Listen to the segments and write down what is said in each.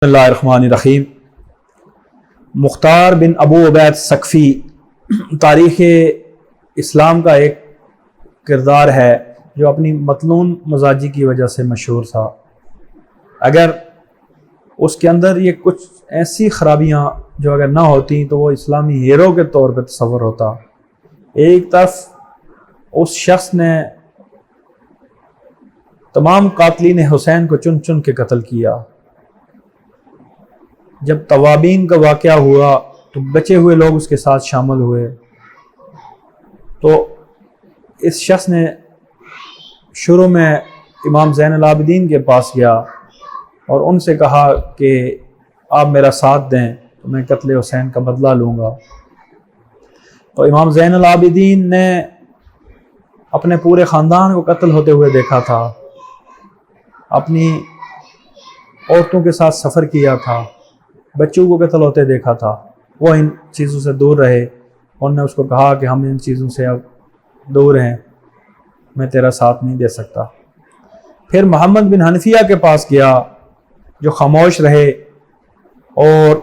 بسم اللہ الرحمن الرحیم۔ مختار بن ابو عبید ثقفی تاریخ اسلام کا ایک کردار ہے جو اپنی مطلون مزاجی کی وجہ سے مشہور تھا۔ اگر اس کے اندر یہ کچھ ایسی خرابیاں جو اگر نہ ہوتی تو وہ اسلامی ہیرو کے طور پہ تصور ہوتا۔ ایک طرف اس شخص نے تمام قاتلین حسین کو چن چن کے قتل کیا۔ جب توابین کا واقعہ ہوا تو بچے ہوئے لوگ اس کے ساتھ شامل ہوئے، تو اس شخص نے شروع میں امام زین العابدین کے پاس گیا اور ان سے کہا کہ آپ میرا ساتھ دیں تو میں قتل حسین کا بدلہ لوں گا۔ تو امام زین العابدین نے اپنے پورے خاندان کو قتل ہوتے ہوئے دیکھا تھا، اپنی عورتوں کے ساتھ سفر کیا تھا، بچوں کو قتل ہوتے دیکھا تھا۔ وہ ان چیزوں سے دور رہے۔ انہوں نے اس کو کہا کہ ہم ان چیزوں سے اب دور ہیں، میں تیرا ساتھ نہیں دے سکتا۔ پھر محمد بن حنفیہ کے پاس گیا جو خاموش رہے، اور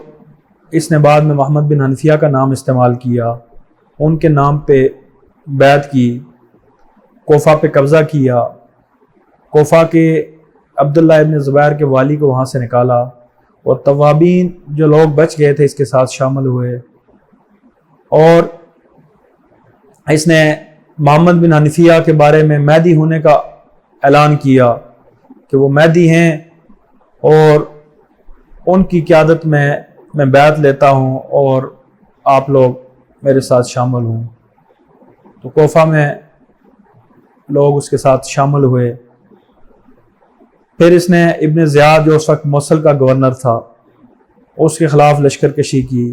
اس نے بعد میں محمد بن حنفیہ کا نام استعمال کیا، ان کے نام پہ بیعت کی، کوفہ پہ قبضہ کیا، کوفہ کے عبداللہ ابن زبیر کے والی کو وہاں سے نکالا، اور توابین جو لوگ بچ گئے تھے اس کے ساتھ شامل ہوئے، اور اس نے محمد بن حنفیہ کے بارے میں مہدی ہونے کا اعلان کیا کہ وہ مہدی ہیں اور ان کی قیادت میں بیعت لیتا ہوں اور آپ لوگ میرے ساتھ شامل ہوں۔ تو کوفہ میں لوگ اس کے ساتھ شامل ہوئے۔ پھر اس نے ابن زیاد جو اس وقت موصل کا گورنر تھا اس کے خلاف لشکر کشی کی۔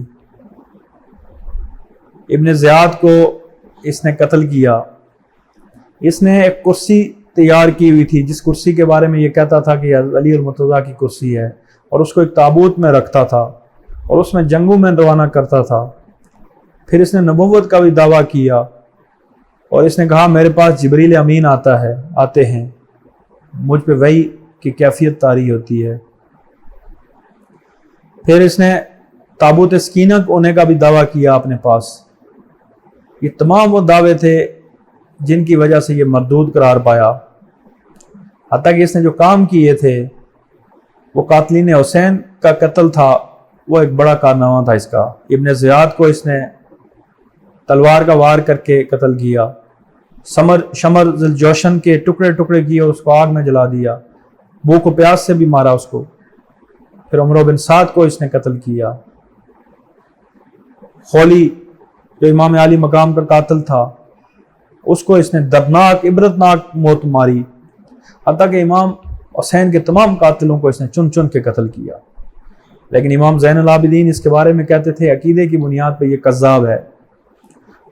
ابن زیاد کو اس نے قتل کیا۔ اس نے ایک کرسی تیار کی ہوئی تھی جس کرسی کے بارے میں یہ کہتا تھا کہ علی المرتضیٰ کی کرسی ہے، اور اس کو ایک تابوت میں رکھتا تھا اور اس میں جنگوں میں روانہ کرتا تھا۔ پھر اس نے نبوت کا بھی دعویٰ کیا، اور اس نے کہا میرے پاس جبریل امین آتے ہیں، مجھ پہ وحی کی کیفیت طاری ہوتی ہے۔ پھر اس نے تابوت سکینہ ہونے کا بھی دعویٰ کیا اپنے پاس۔ یہ تمام وہ دعوے تھے جن کی وجہ سے یہ مردود قرار پایا، حتیٰ کہ اس نے جو کام کیے تھے وہ قاتلین حسین کا قتل تھا، وہ ایک بڑا کارنامہ تھا اس کا۔ ابن زیاد کو اس نے تلوار کا وار کر کے قتل کیا، شمر ذوالجوشن کے ٹکڑے ٹکڑے کیے اور اس کو آگ میں جلا دیا، بھوک و پیاس سے بھی مارا اس کو۔ پھر عمرو بن سعد کو اس نے قتل کیا۔ خولی جو امام علی مقام کا قاتل تھا اس کو اس نے دردناک عبرتناک موت ماری، حتیٰ کہ امام حسین کے تمام قاتلوں کو اس نے چن چن کے قتل کیا۔ لیکن امام زین العابدین اس کے بارے میں کہتے تھے عقیدے کی بنیاد پہ یہ کذاب ہے۔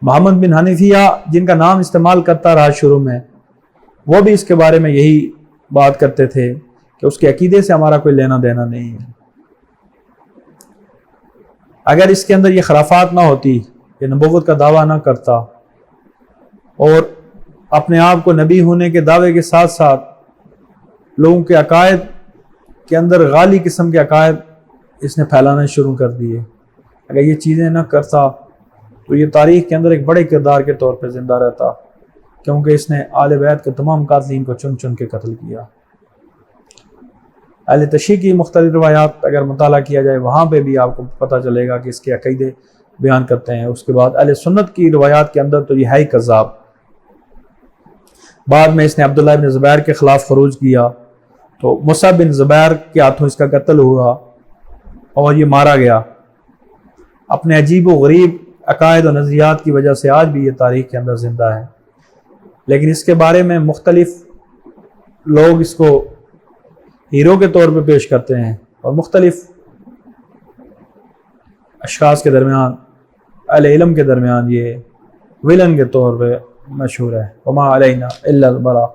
محمد بن حنفیہ جن کا نام استعمال کرتا رہا شروع میں، وہ بھی اس کے بارے میں یہی بات کرتے تھے کہ اس کے عقیدے سے ہمارا کوئی لینا دینا نہیں ہے۔ اگر اس کے اندر یہ خرافات نہ ہوتی، یہ نبوت کا دعویٰ نہ کرتا، اور اپنے آپ کو نبی ہونے کے دعوے کے ساتھ ساتھ لوگوں کے عقائد کے اندر غالی قسم کے عقائد اس نے پھیلانا شروع کر دیے، اگر یہ چیزیں نہ کرتا تو یہ تاریخ کے اندر ایک بڑے کردار کے طور پہ زندہ رہتا، کیونکہ اس نے آل بیت کے تمام قاتلین کو چن چن کے قتل کیا۔ اہل تشیع کی مختلف روایات اگر مطالعہ کیا جائے وہاں پہ بھی آپ کو پتہ چلے گا کہ اس کے عقیدے بیان کرتے ہیں۔ اس کے بعد اہل سنت کی روایات کے اندر تو یہ ہے ہی کذاب۔ بعد میں اس نے عبداللہ بن زبیر کے خلاف خروج کیا تو مصعب بن زبیر کے ہاتھوں اس کا قتل ہوا اور یہ مارا گیا۔ اپنے عجیب و غریب عقائد و نظریات کی وجہ سے آج بھی یہ تاریخ کے اندر زندہ ہے، لیکن اس کے بارے میں مختلف لوگ اس کو ہیرو کے طور پہ پیش کرتے ہیں، اور مختلف اشخاص کے درمیان، اہل علم کے درمیان یہ ویلن کے طور پہ مشہور ہے۔ وما علینا الا البلاغ۔